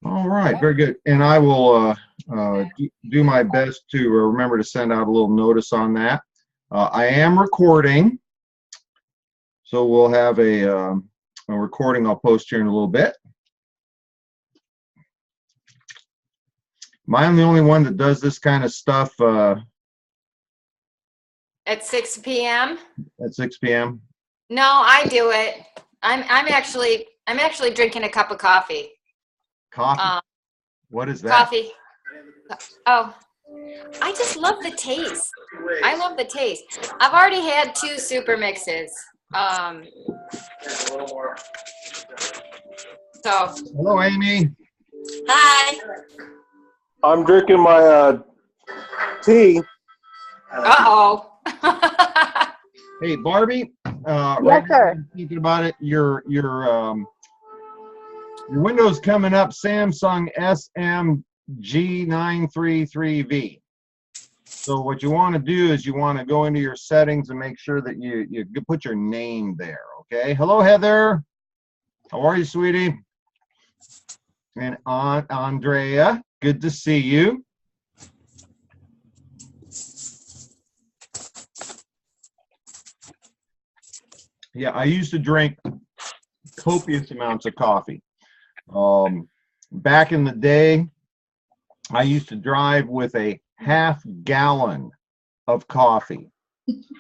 All right, very good. And I will do my best to remember to send out a little notice on that. I am recording, so we'll have a recording I'll post here in a little bit. Am I the only one that does this kind of stuff At 6 p.m.? at 6 p.m.? No, I do it. I'm actually drinking a cup of coffee. Coffee? What is that? Coffee. Oh, I just love the taste. I love the taste. I've already had 2 super mixes. So. Hello, Amy. Hi. I'm drinking my tea. Uh-oh. Hey, Barbie. Yes, sir. Now, thinking about it, your window's coming up, Samsung SMG933V. So what you want to do is you want to go into your settings and make sure that you put your name there. Okay. Hello, Heather. How are you, sweetie? And Aunt Andrea, good to see you. Yeah, I used to drink copious amounts of coffee. Back in the day, I used to drive with a half-gallon of coffee.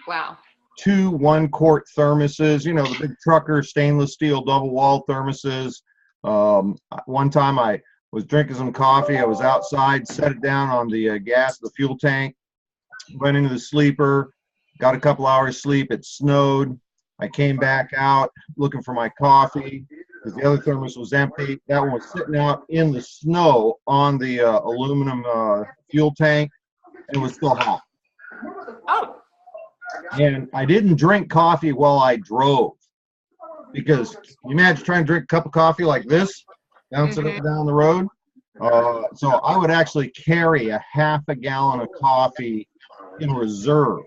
Wow. 2 1-quart thermoses, you know, the big trucker stainless steel double-wall thermoses. One time I was drinking some coffee. I was outside, set it down on the the fuel tank, went into the sleeper, got a couple hours sleep. It snowed. I came back out looking for my coffee because the other thermos was empty. That one was sitting out in the snow on the aluminum fuel tank, and it was still hot. Oh. And I didn't drink coffee while I drove because you imagine trying to drink a cup of coffee like this, bounce it up and down the road. So I would actually carry a half a gallon of coffee in reserve.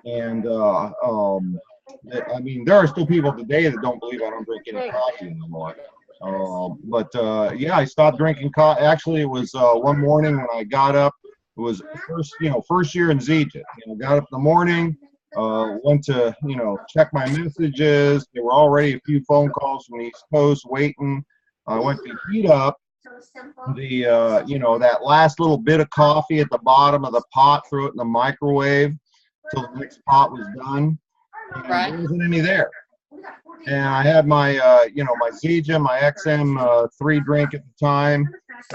And I mean, there are still people today that don't believe I don't drink any coffee anymore. Yeah, I stopped drinking coffee. Actually, it was one morning when I got up. It was first year in Zeta. Got up in the morning, went to check my messages. There were already a few phone calls from the East Coast waiting. I went to heat up the that last little bit of coffee at the bottom of the pot. Threw it in the microwave till the next pot was done. Right. There wasn't any there. And I had my, my Zija, my XM3 drink at the time,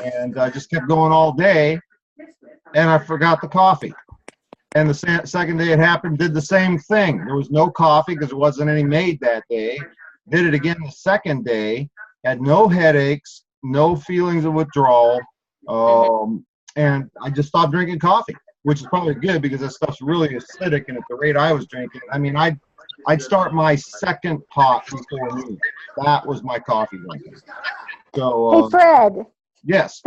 and I just kept going all day, and I forgot the coffee. And the second day it happened, did the same thing. There was no coffee because there wasn't any made that day. Did it again the second day, had no headaches, no feelings of withdrawal, and I just stopped drinking coffee, which is probably good because that stuff's really acidic, and at the rate I was drinking, I mean, I'd start my second pot before noon. That was my coffee drinking. So, Hey, Fred. Yes.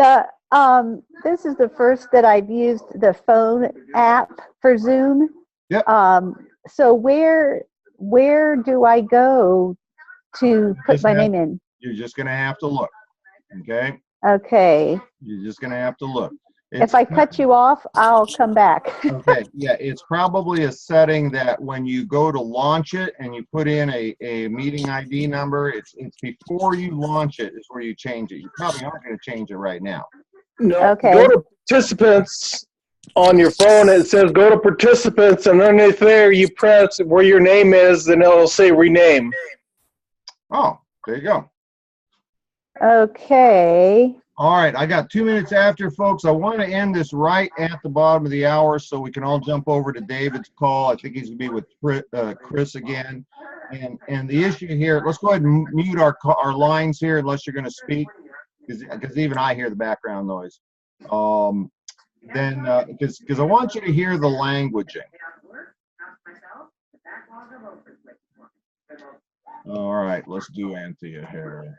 This is the first that I've used the phone app for Zoom. Yep. So where do I go to put my name in? You're just going to have to look. Okay. Okay. You're just going to have to look. If I cut you off, I'll come back. Okay, yeah, it's probably a setting that when you go to launch it and you put in a meeting ID number, it's before you launch it is where you change it. You probably aren't going to change it right now. No, Okay. Go to participants on your phone. It says go to participants, and underneath there you press where your name is, and it'll say rename. Oh, there you go. Okay. All right, I got 2 minutes after, folks. I want to end this right at the bottom of the hour so we can all jump over to David's call. I think he's going to be with Chris again. And the issue here, let's go ahead and mute our lines here unless you're going to speak, because even I hear the background noise. Because I want you to hear the languaging. All right, let's do Anthea here.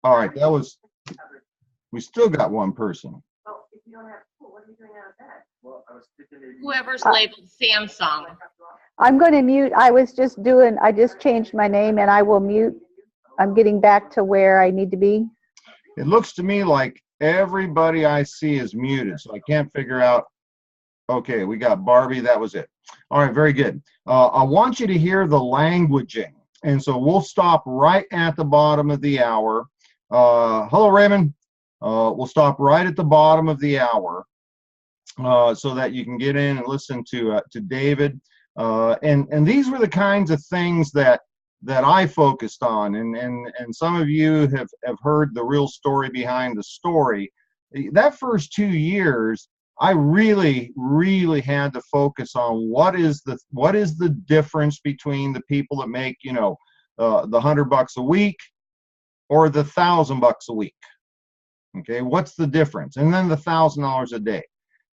All right, we still got one person. Whoever's labeled Samsung. I'm going to mute. I just changed my name and I will mute. I'm getting back to where I need to be. It looks to me like everybody I see is muted, so I can't figure out. Okay, we got Barbie. That was it. All right, very good. I want you to hear the languaging. And so we'll stop right at the bottom of the hour. Hello, Raymond. We'll stop right at the bottom of the hour so that you can get in and listen to David. And these were the kinds of things that I focused on. And some of you have heard the real story behind the story. That first 2 years, I really, really had to focus on what is the difference between the people that make, you know, the $100 a week or the $1,000 a week. Okay, what's the difference? And then the $1,000 a day.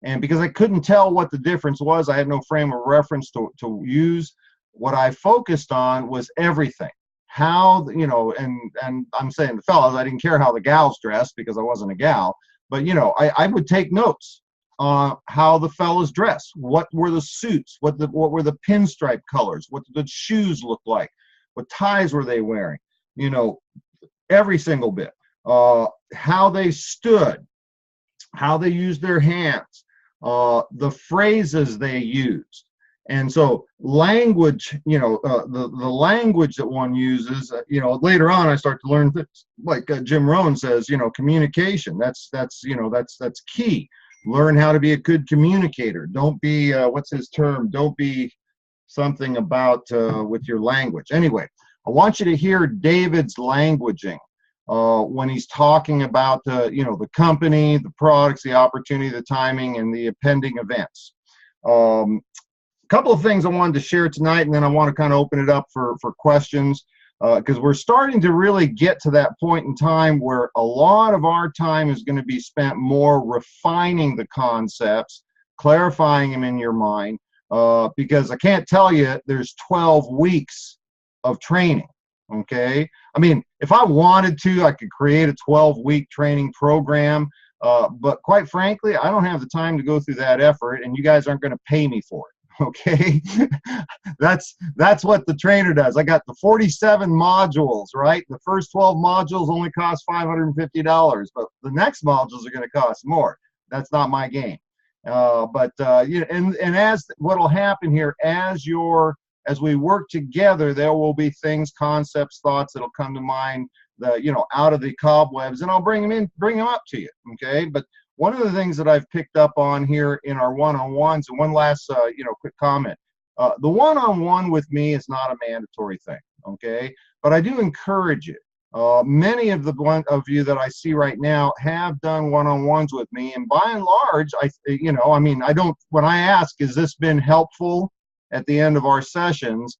And because I couldn't tell what the difference was, I had no frame of reference to use. What I focused on was everything. How, you know, and I'm saying the fellas, I didn't care how the gals dressed because I wasn't a gal, but, you know, I would take notes on how the fellas dressed. What were the suits? What were the pinstripe colors? What did the shoes look like? What ties were they wearing? You know, every single bit. How they stood, how they used their hands, the phrases they used. And so language, you know, the language that one uses, you know, later on I start to learn things like Jim Rohn says, you know, communication. That's key. Learn how to be a good communicator. Don't be, what's his term? Don't be something about with your language. Anyway, I want you to hear David's languaging when he's talking about, you know, the company, the products, the opportunity, the timing, and the impending events. A couple of things I wanted to share tonight, and then I want to kind of open it up for questions, because we're starting to really get to that point in time where a lot of our time is going to be spent more refining the concepts, clarifying them in your mind, because I can't tell you there's 12 weeks of training, okay? I mean, if I wanted to, I could create a 12-week training program, but quite frankly, I don't have the time to go through that effort, and you guys aren't going to pay me for it. Okay, that's what the trainer does. I got the 47 modules, right? The first 12 modules only cost $550, but the next modules are going to cost more. That's not my game. You know, and as what will happen here, as we work together, there will be things, concepts, thoughts that'll come to mind, you know, out of the cobwebs, and I'll bring them up to you. Okay, but one of the things that I've picked up on here in our one-on-ones, and one last, you know, quick comment. The one-on-one with me is not a mandatory thing, okay? But I do encourage it. Many of you that I see right now have done one-on-ones with me, and by and large, you know, I mean, when I ask, has this been helpful at the end of our sessions,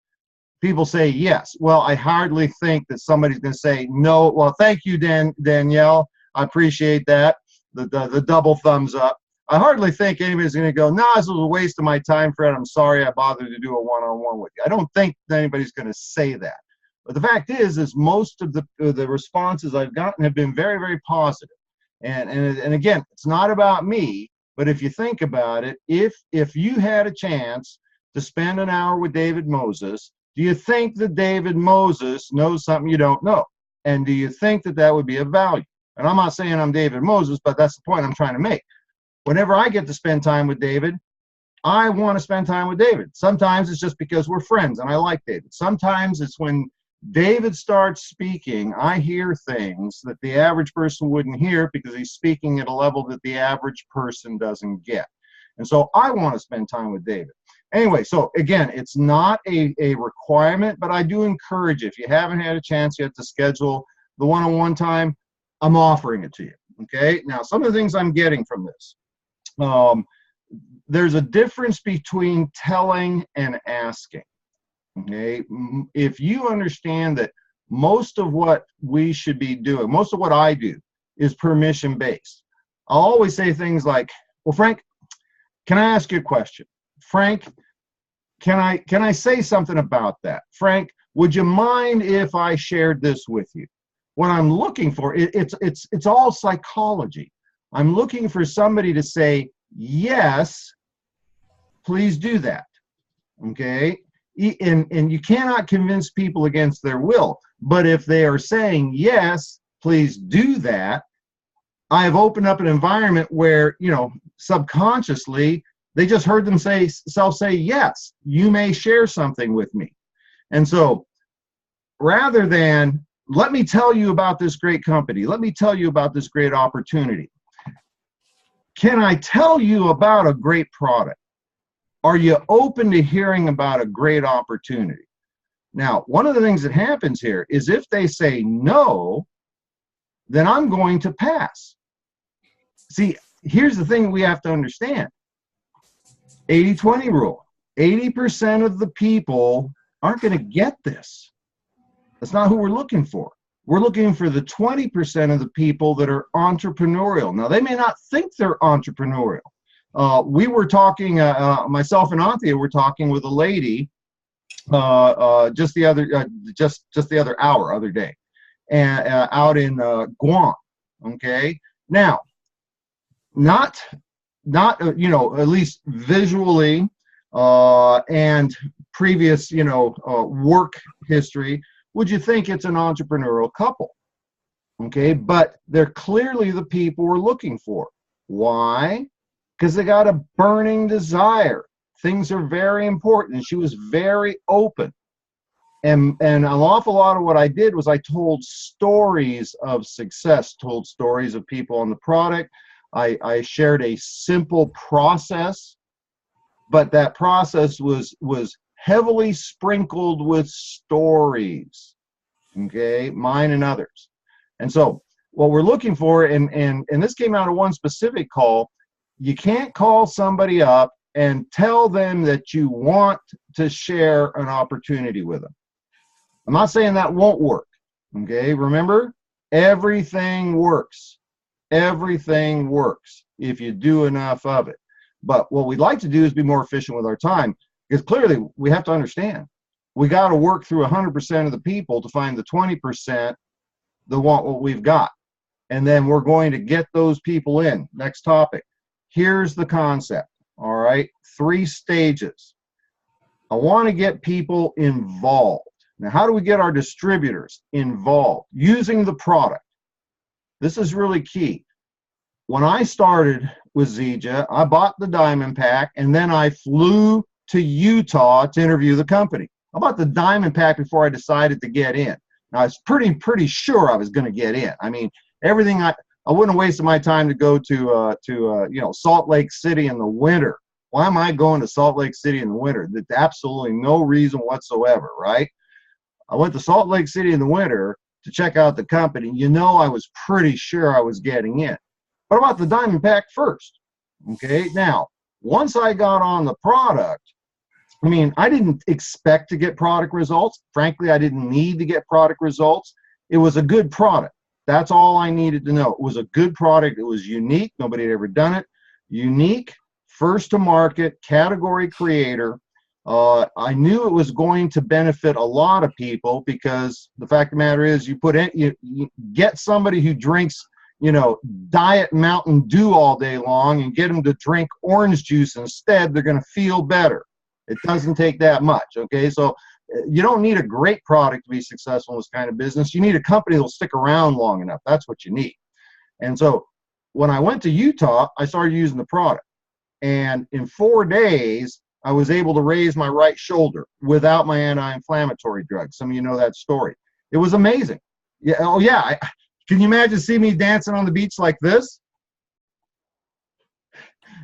people say yes. Well, I hardly think that somebody's going to say no. Well, thank you, Danielle. I appreciate that. The double thumbs up. I hardly think anybody's going to go, no, this was a waste of my time, Fred. I'm sorry I bothered to do a one-on-one with you. I don't think anybody's going to say that. But the fact is most of the responses I've gotten have been very, very positive. And again, it's not about me, but if you think about it, if you had a chance to spend an hour with David Moses, do you think that David Moses knows something you don't know? And do you think that that would be of value? And I'm not saying I'm David Moses, but that's the point I'm trying to make. Whenever I get to spend time with David, I want to spend time with David. Sometimes it's just because we're friends and I like David. Sometimes it's when David starts speaking, I hear things that the average person wouldn't hear because he's speaking at a level that the average person doesn't get. And so I want to spend time with David. Anyway, so again, it's not a requirement, but I do encourage you. If you haven't had a chance yet to schedule the one-on-one time, I'm offering it to you, okay? Now, some of the things I'm getting from this. There's a difference between telling and asking, okay? If you understand that most of what we should be doing, most of what I do is permission-based. I'll always say things like, well, Frank, can I ask you a question? Frank, can I say something about that? Frank, would you mind if I shared this with you? What I'm looking for, it's all psychology. I'm looking for somebody to say, yes, please do that, okay? And you cannot convince people against their will, but if they are saying yes, please do that, I have opened up an environment where, you know, subconsciously, they just heard themselves say, yes, you may share something with me. And so rather than, let me tell you about this great company, let me tell you about this great opportunity, can I tell you about a great product? Are you open to hearing about a great opportunity? Now, one of the things that happens here is if they say no, then I'm going to pass. See, here's the thing we have to understand. 80-20 rule. 80% of the people aren't going to get this. That's not who we're looking for. We're looking for the 20% of the people that are entrepreneurial. Now, they may not think they're entrepreneurial. We were talking, myself and Anthea were talking with a lady just the other day, and out in Guam. Okay, now, not you know, at least visually and previous, you know, work history, would you think it's an entrepreneurial couple? Okay, but they're clearly the people we're looking for. Why? Because they got a burning desire. Things are very important. And she was very open. And an awful lot of what I did was I told stories of success, told stories of people on the product. I shared a simple process, but that process was heavily sprinkled with stories, okay, mine and others. And so what we're looking for, and this came out of one specific call, you can't call somebody up and tell them that you want to share an opportunity with them. I'm not saying that won't work, okay? Remember, everything works. Everything works if you do enough of it. But what we'd like to do is be more efficient with our time, because clearly we have to understand we got to work through 100% of the people to find the 20% that want what we've got. And then we're going to get those people in. Next topic. Here's the concept, all right? 3 stages. I want to get people involved. Now, how do we get our distributors involved? Using the product. This is really key. When I started with Zija, I bought the Diamond Pack, and then I flew to Utah to interview the company. I bought the Diamond Pack before I decided to get in. Now, I was pretty sure I was going to get in. I mean, everything I wouldn't have wasted my time to go to you know, Salt Lake City in the winter. Why am I going to Salt Lake City in the winter? There's absolutely no reason whatsoever, right? I went to Salt Lake City in the winter to check out the company. You know, I was pretty sure I was getting in. What about the Diamond Pack first? Okay, now, once I got on the product, I mean, I didn't expect to get product results. Frankly, I didn't need to get product results. It was a good product. That's all I needed to know. It was a good product. It was unique. Nobody had ever done it. Unique, first to market, category creator. I knew it was going to benefit a lot of people, because the fact of the matter is, you get somebody who drinks, you know, Diet Mountain Dew all day long and get them to drink orange juice instead, they're going to feel better. It doesn't take that much, okay? So you don't need a great product to be successful in this kind of business. You need a company that will stick around long enough. That's what you need. And so when I went to Utah, I started using the product. And in 4 days, I was able to raise my right shoulder without my anti-inflammatory drug. Some of you know that story. It was amazing. Yeah. Oh, yeah. Can you imagine seeing me dancing on the beach like this?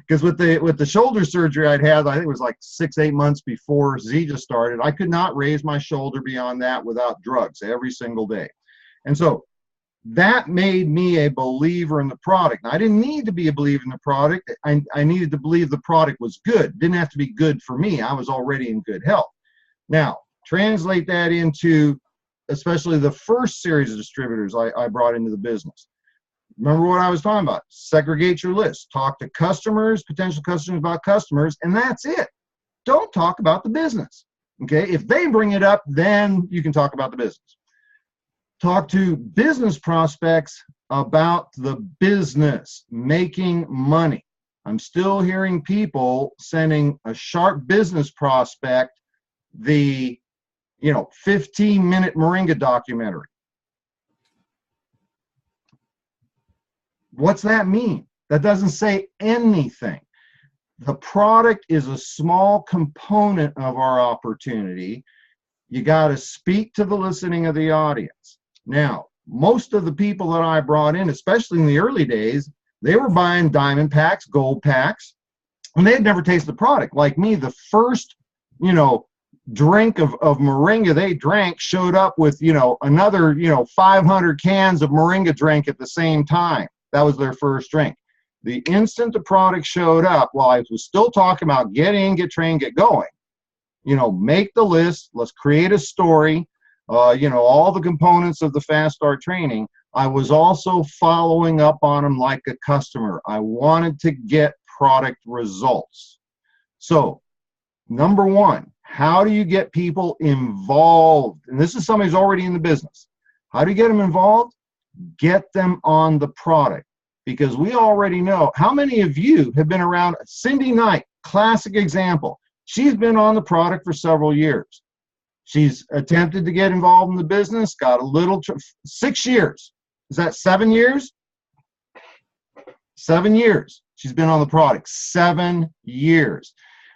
Because with the shoulder surgery I'd had, I think it was like 6-8 months before Zija started, I could not raise my shoulder beyond that without drugs every single day. And so that made me a believer in the product. Now, I didn't need to be a believer in the product. I needed to believe the product was good. It didn't have to be good for me. I was already in good health. Now, translate that into especially the first series of distributors I brought into the business. Remember what I was talking about. Segregate your list. Talk to customers, potential customers about customers, and that's it. Don't talk about the business. Okay? If they bring it up, then you can talk about the business. Talk to business prospects about the business, making money. I'm still hearing people sending a sharp business prospect the 15-minute Moringa documentary. What's that mean? That doesn't say anything. The product is a small component of our opportunity. You got to speak to the listening of the audience. Now, most of the people that I brought in, especially in the early days, they were buying diamond packs, gold packs, and they had never tasted the product. Like me, the first, drink of Moringa they drank showed up with, another, 500 cans of Moringa drink at the same time. That was their first drink. The instant the product showed up, while I was still talking about get in, get trained, get going, make the list, let's create a story, all the components of the Fast Start training, I was also following up on them like a customer. I wanted to get product results. So, number one, how do you get people involved? And this is somebody who's already in the business. How do you get them involved? Get them on the product. Because we already know, how many of you have been around Cindy Knight, classic example. She's been on the product for several years. She's attempted to get involved in the business, got a little, 6 years. Is that 7 years? 7 years. She's been on the product, 7 years.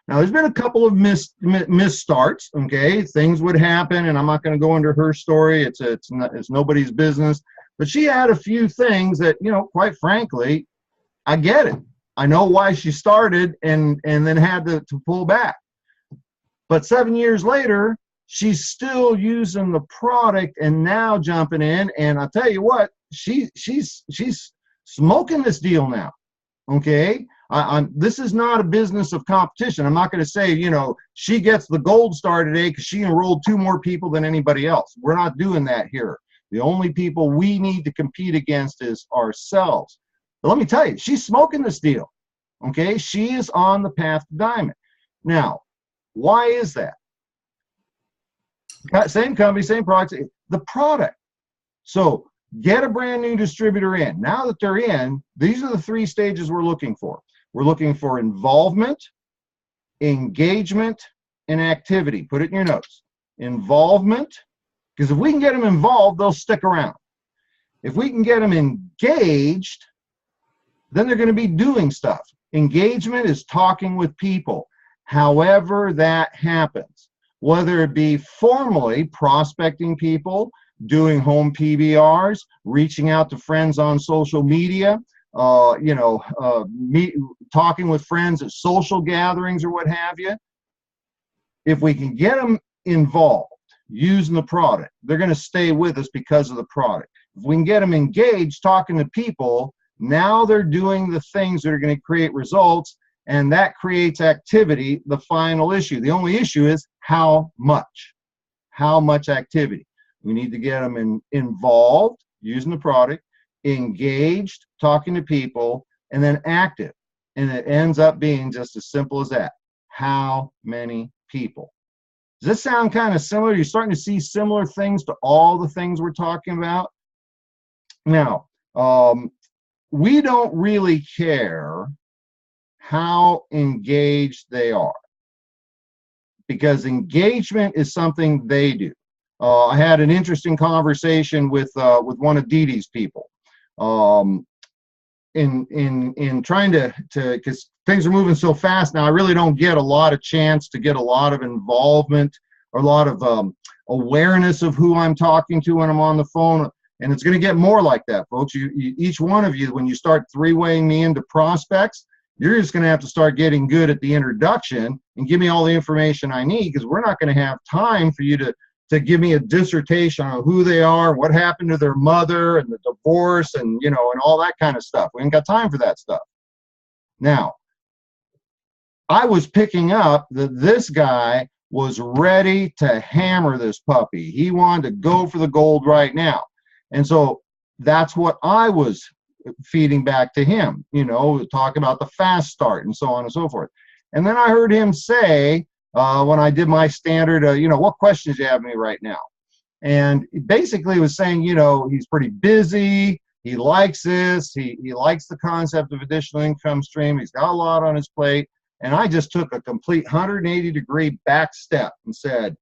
Now, there's been a couple of misstarts, okay? Things would happen, and I'm not going to go into her story. It's nobody's business. But she had a few things that, quite frankly, I get it. I know why she started and then had to pull back. But 7 years later, she's still using the product and now jumping in. And I'll tell you what, she's smoking this deal now, okay? This is not a business of competition. I'm not going to say, she gets the gold star today because she enrolled 2 more people than anybody else. We're not doing that here. The only people we need to compete against is ourselves. But let me tell you, she's smoking this deal, okay? She is on the path to diamond. Now, why is that? Same company, same product, the product. So get a brand new distributor in. Now that they're in, these are the 3 stages we're looking for. We're looking for involvement, engagement, and activity. Put it in your notes. Involvement, because if we can get them involved, they'll stick around. If we can get them engaged, then they're going to be doing stuff. Engagement is talking with people, however that happens, whether it be formally prospecting people, doing home PBRs, reaching out to friends on social media, talking with friends at social gatherings or what have you. If we can get them involved, using the product, they're going to stay with us because of the product. If we can get them engaged, talking to people, now they're doing the things that are going to create results, and that creates activity, the final issue. The only issue is how much. How much activity. We need to get them involved, using the product, engaged, talking to people, and then active. And it ends up being just as simple as that. How many people? Does this sound kind of similar? You're starting to see similar things to all the things we're talking about? Now, we don't really care how engaged they are, because engagement is something they do. I had an interesting conversation with one of Dee Dee's people. In trying to because things are moving so fast now, I really don't get a lot of chance to get a lot of involvement or a lot of awareness of who I'm talking to when I'm on the phone. And it's going to get more like that, folks. Each one of you, when you start 3-weighing me into prospects, you're just going to have to start getting good at the introduction and give me all the information I need, because we're not going to have time for you to give me a dissertation on who they are, what happened to their mother, and the divorce, and and all that kind of stuff. We ain't got time for that stuff. Now, I was picking up that this guy was ready to hammer this puppy. He wanted to go for the gold right now. And so that's what I was feeding back to him, talk about the fast start and so on and so forth. And then I heard him say, when I did my standard, what questions do you have me right now? And basically was saying, he's pretty busy. He likes this. He likes the concept of additional income stream. He's got a lot on his plate. And I just took a complete 180-degree back step and said,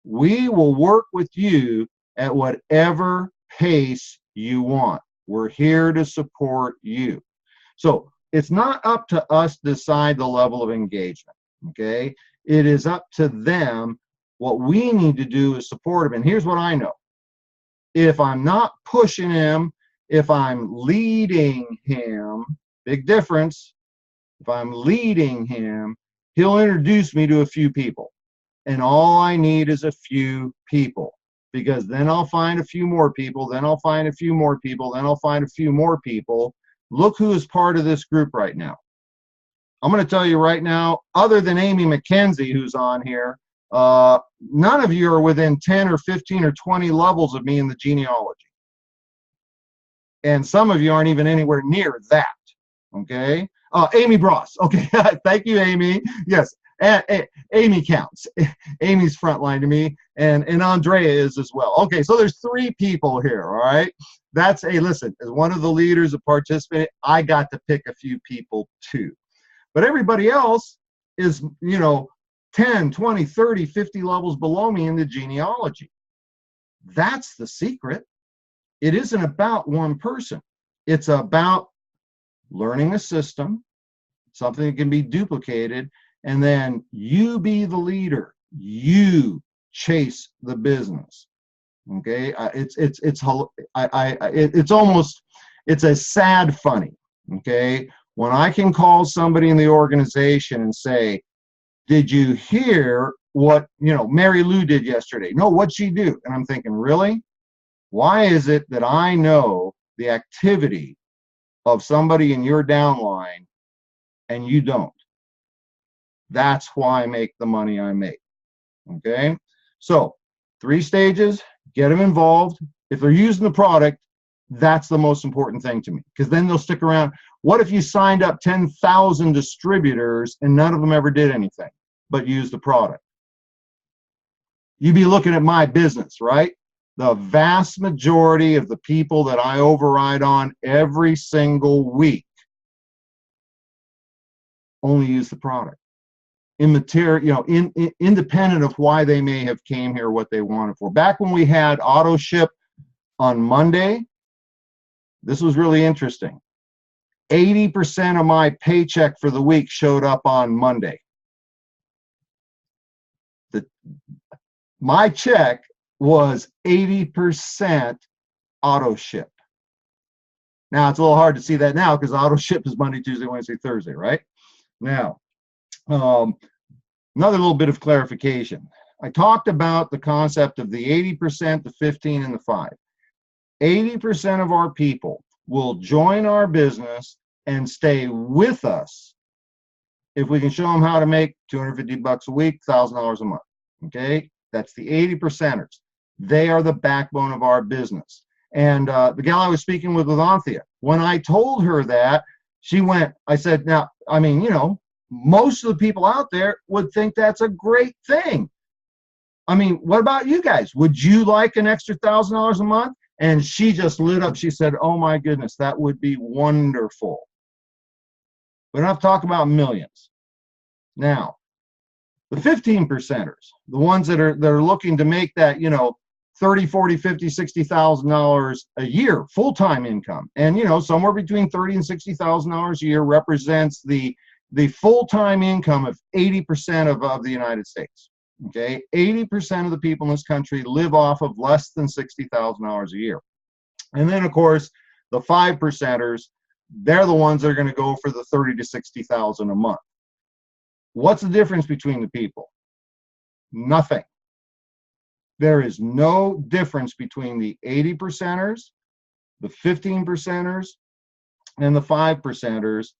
we will work with you at whatever pace you want. We're here to support you. So it's not up to us to decide the level of engagement, okay? It is up to them. What we need to do is support them. And here's what I know. If I'm not pushing him, if I'm leading him, big difference. If I'm leading him, he'll introduce me to a few people. And all I need is a few people, because then I'll find a few more people, then I'll find a few more people, then I'll find a few more people. Look who is part of this group right now. I'm going to tell you right now, other than Amy McKenzie, who's on here, none of you are within 10 or 15 or 20 levels of me in the genealogy. And some of you aren't even anywhere near that, okay? Amy Bross, okay, thank you, Amy. Yes, Amy counts. Amy's frontline to me, and Andrea is as well. Okay, so there's 3 people here, all right? That's listen, as one of the leaders, a participant, I got to pick a few people too. But everybody else is, 10, 20, 30, 50 levels below me in the genealogy. That's the secret. It isn't about one person. It's about learning a system, something that can be duplicated, and then you be the leader. You chase the business. Okay, it's a sad funny. Okay, when I can call somebody in the organization and say, "Did you hear what Mary Lou did yesterday?" "No, what'd she do?" And I'm thinking, really? Why is it that I know the activity of somebody in your downline and you don't? That's why I make the money I make. Okay, so 3 stages. Get them involved. If they're using the product, that's the most important thing to me, because then they'll stick around. What if you signed up 10,000 distributors and none of them ever did anything but use the product? You'd be looking at my business, right? The vast majority of the people that I override on every single week only use the product. Immaterial, independent of why they may have came here, what they wanted for. Back when we had auto ship on Monday, this was really interesting. 80% of my paycheck for the week showed up on Monday. My check was 80% auto ship. Now it's a little hard to see that now because auto ship is Monday, Tuesday, Wednesday, Thursday, right? Now, another little bit of clarification. I talked about the concept of the 80%, the 15, and the 5. 80% of our people will join our business and stay with us if we can show them how to make $250 a week, $1,000 a month. Okay, that's the 80%ers. They are the backbone of our business. And the gal I was speaking with Anthea, when I told her that, she went, I said, now, I mean, most of the people out there would think that's a great thing. I mean, what about you guys? Would you like an extra $1,000 a month? And she just lit up. She said, oh my goodness, that would be wonderful. We don't have to talk about millions. Now, the 15%ers, the ones that are looking to make that, $30, $40, $50, $60,000 a year full-time income. And, somewhere between $30 and $60,000 a year represents the full-time income of 80% of the United States. Okay, 80% of the people in this country live off of less than $60,000 a year. And then, of course, the 5%ers, they're the ones that are going to go for the $30,000 to $60,000 a month. What's the difference between the people? Nothing. There is no difference between the 80%ers, the 15%ers, and the 5%ers,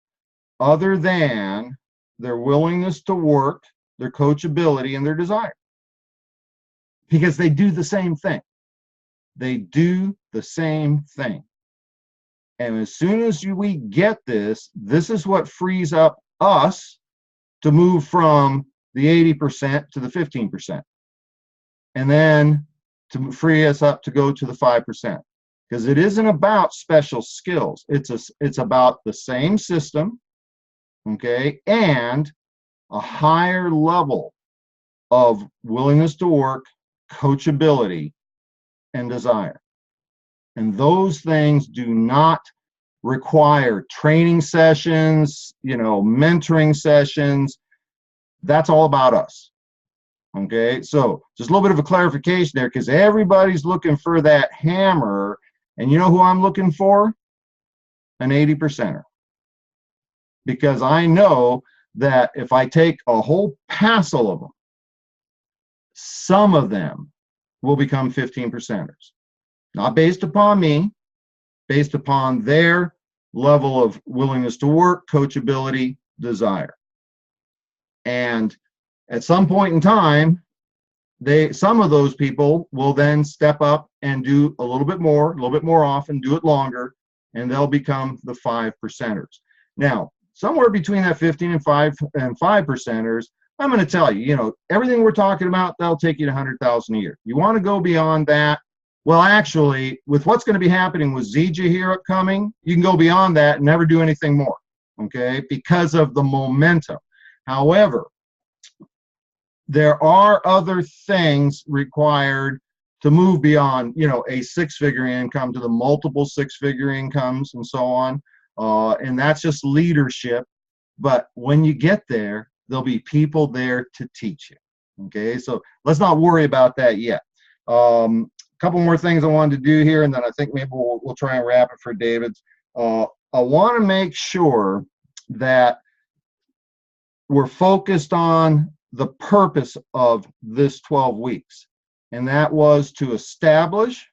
other than their willingness to work, their coachability, and their desire. Because they do the same thing. They do the same thing. And as soon as we get this, this is what frees up us to move from the 80% to the 15%. And then to free us up to go to the 5%. Because it isn't about special skills. It's about the same system, okay, and a higher level of willingness to work, coachability, and desire. And those things do not require training sessions, mentoring sessions. That's all about us. Okay, so just a little bit of a clarification there, because everybody's looking for that hammer. And you know who I'm looking for? An 80%er. Because I know that if I take a whole passel of them, some of them will become 15%ers. Not based upon me, based upon their level of willingness to work, coachability, desire. And at some point in time, some of those people will then step up and do a little bit more often, do it longer, and they'll become the 5%ers. Now, somewhere between that 15 and 5%ers, I'm going to tell you, everything we're talking about, that'll take you to 100,000 a year. You want to go beyond that? Well, actually, with what's going to be happening with Zija here upcoming, you can go beyond that and never do anything more, okay, because of the momentum. However, there are other things required to move beyond, a six-figure income to the multiple six-figure incomes and so on. And that's just leadership. But when you get there, there'll be people there to teach you. Okay, so let's not worry about that yet. A couple more things I wanted to do here, and then I think maybe we'll try and wrap it for David's. I want to make sure that we're focused on the purpose of this 12 weeks, and that was to establish,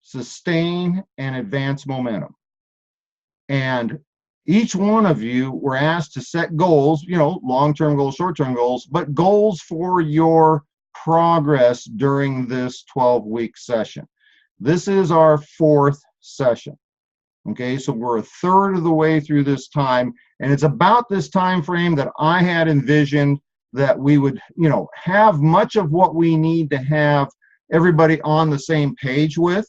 sustain, and advance momentum. And each one of you were asked to set goals, long-term goals, short-term goals, but goals for your progress during this 12-week session. This is our 4th session. Okay, so we're a third of the way through this time, and it's about this time frame that I had envisioned that we would, have much of what we need to have everybody on the same page with,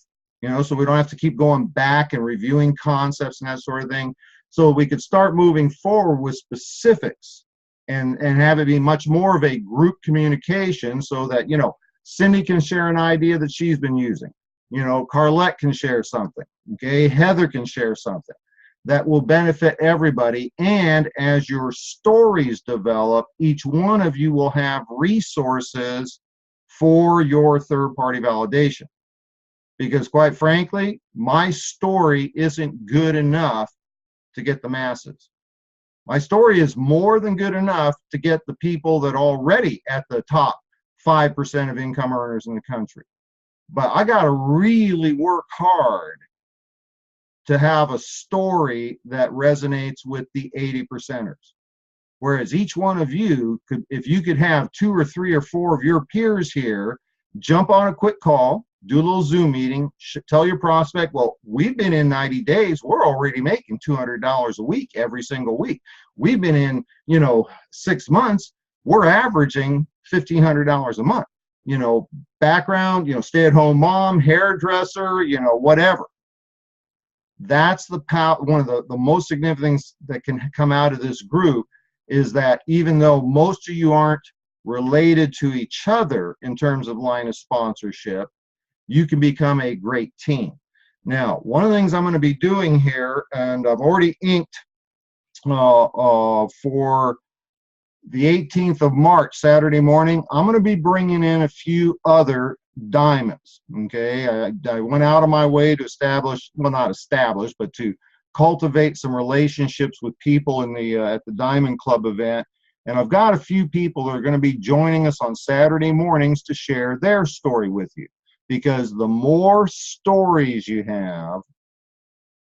so we don't have to keep going back and reviewing concepts and that sort of thing. So we could start moving forward with specifics and have it be much more of a group communication, so that, Cindy can share an idea that she's been using. Carlette can share something. Okay, Heather can share something that will benefit everybody. And as your stories develop, each one of you will have resources for your third-party validation. Because quite frankly, my story isn't good enough to get the masses. My story is more than good enough to get the people that are already at the top 5% of income earners in the country. But I got to really work hard to have a story that resonates with the 80%ers. Whereas each one of you could, if you could have 2 or 3 or 4 of your peers here, jump on a quick call, do a little Zoom meeting, tell your prospect, well, we've been in 90 days, we're already making $200 a week every single week. We've been in, 6 months, we're averaging $1,500 a month. Background, stay-at-home mom, hairdresser, whatever. That's the one of the most significant things that can come out of this group, is that even though most of you aren't related to each other in terms of line of sponsorship, you can become a great team. Now, one of the things I'm going to be doing here, and I've already inked for the 18th of March, Saturday morning, I'm going to be bringing in a few other diamonds. Okay, I went out of my way to establish, well, not establish, but to cultivate some relationships with people in the at the Diamond Club event. And I've got a few people that are going to be joining us on Saturday mornings to share their story with you. Because the more stories you have,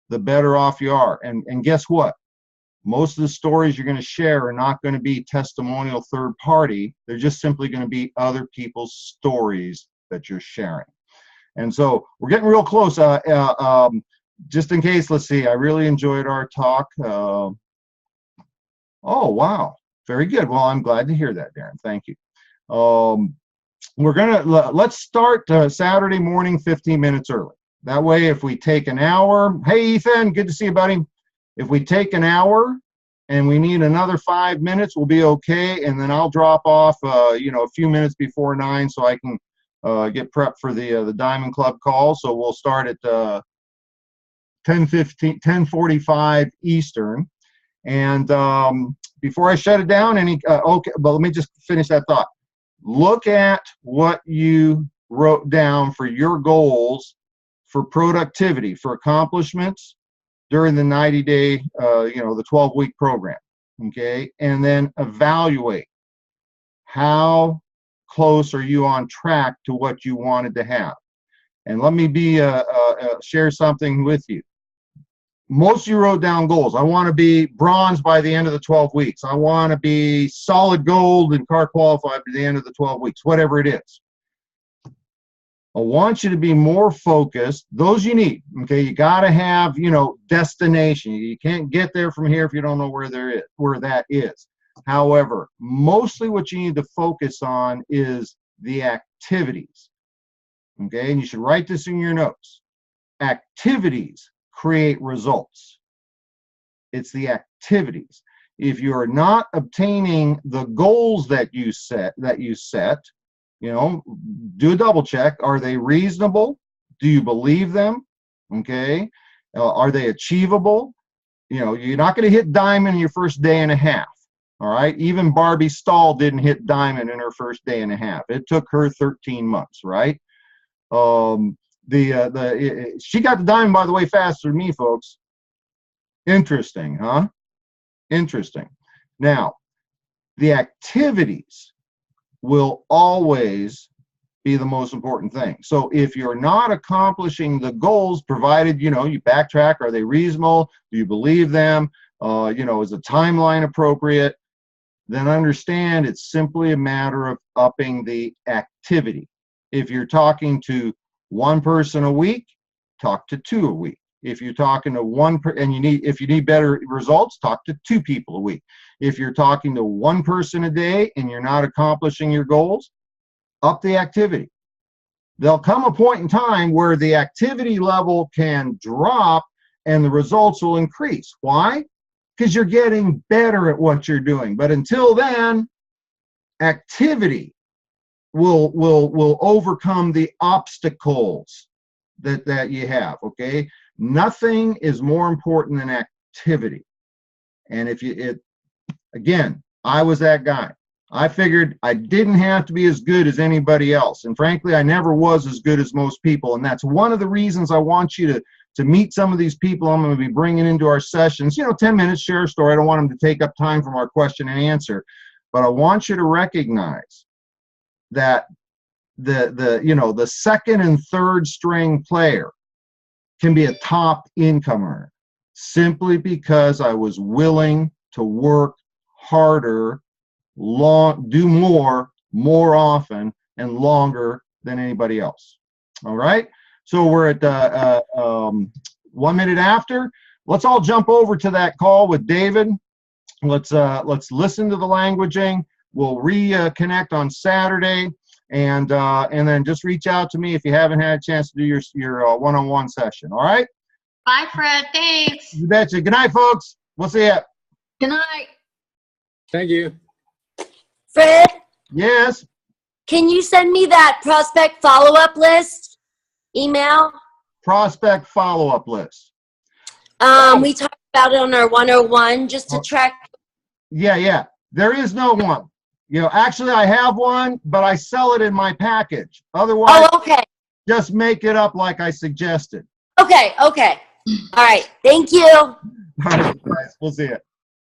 the better off you are. And guess what? Most of the stories you're going to share are not going to be testimonial third party. They're just simply going to be other people's stories that you're sharing. And so we're getting real close. Just in case, let's see. I really enjoyed our talk. Oh, wow. Very good. Well, I'm glad to hear that, Darren. Thank you. We're going to, let's start Saturday morning 15 minutes early. That way, if we take an hour, hey, Ethan, good to see you, buddy. If we take an hour and we need another 5 minutes, we'll be okay. And then I'll drop off, a few minutes before 9 so I can get prepped for the Diamond Club call. So we'll start at 10:45 Eastern. And before I shut it down, okay, but let me just finish that thought. Look at what you wrote down for your goals for productivity, for accomplishments during the 90-day, the 12-week program, okay? And then evaluate how close are you on track to what you wanted to have. And let me share something with you. Most of you wrote down goals. I want to be bronze by the end of the 12 weeks. I want to be solid gold and car qualified by the end of the 12 weeks, whatever it is. I want you to be more focused. Those you need, okay? You got to have, destination. You can't get there from here if you don't know where that is. However, mostly what you need to focus on is the activities, okay? And you should write this in your notes. Activities create results. It's the activities. If you are not obtaining the goals that you set, do a double check. Are they reasonable? Do you believe them? Okay. Are they achievable? You're not going to hit diamond in your first day and a half. All right. Even Barbie Stahl didn't hit diamond in her first day and a half. It took her 13 months, right? She got the diamond, by the way, faster than me, folks. Interesting, huh? Interesting. Now, the activities will always be the most important thing. So if you're not accomplishing the goals, provided, you backtrack, are they reasonable? Do you believe them? Is the timeline appropriate? Then understand it's simply a matter of upping the activity. If you're talking to one person a week, talk to 2 a week. If you're talking to if you need better results, talk to 2 people a week. If you're talking to 1 person a day and you're not accomplishing your goals, up the activity. There'll come a point in time where the activity level can drop and the results will increase. Why? Because you're getting better at what you're doing. But until then, activity will overcome the obstacles that you have, okay? Nothing is more important than activity. And again, I was that guy. I figured I didn't have to be as good as anybody else. And frankly, I never was as good as most people. And that's one of the reasons I want you to meet some of these people I'm going to be bringing into our sessions. 10 minutes, share a story. I don't want them to take up time from our question and answer. But I want you to recognize that the second and third string player can be a top income earner simply because I was willing to work harder, do more often, and longer than anybody else. All right. So we're at 1 minute after. Let's all jump over to that call with David. Let's listen to the languaging. We'll reconnect on Saturday, and then just reach out to me if you haven't had a chance to do your one-on-one session. All right. Bye, Fred. Thanks. You betcha. Good night, folks. We'll see ya. Good night. Thank you. Fred, Yes. can you send me that prospect follow-up list email? Prospect follow-up list. We talked about it on our 101 just to track. Yeah. There is no one. Actually, I have one, but I sell it in my package. Otherwise, Oh, okay. just make it up like I suggested. Okay. All right. Thank you. All right, guys. We'll see you.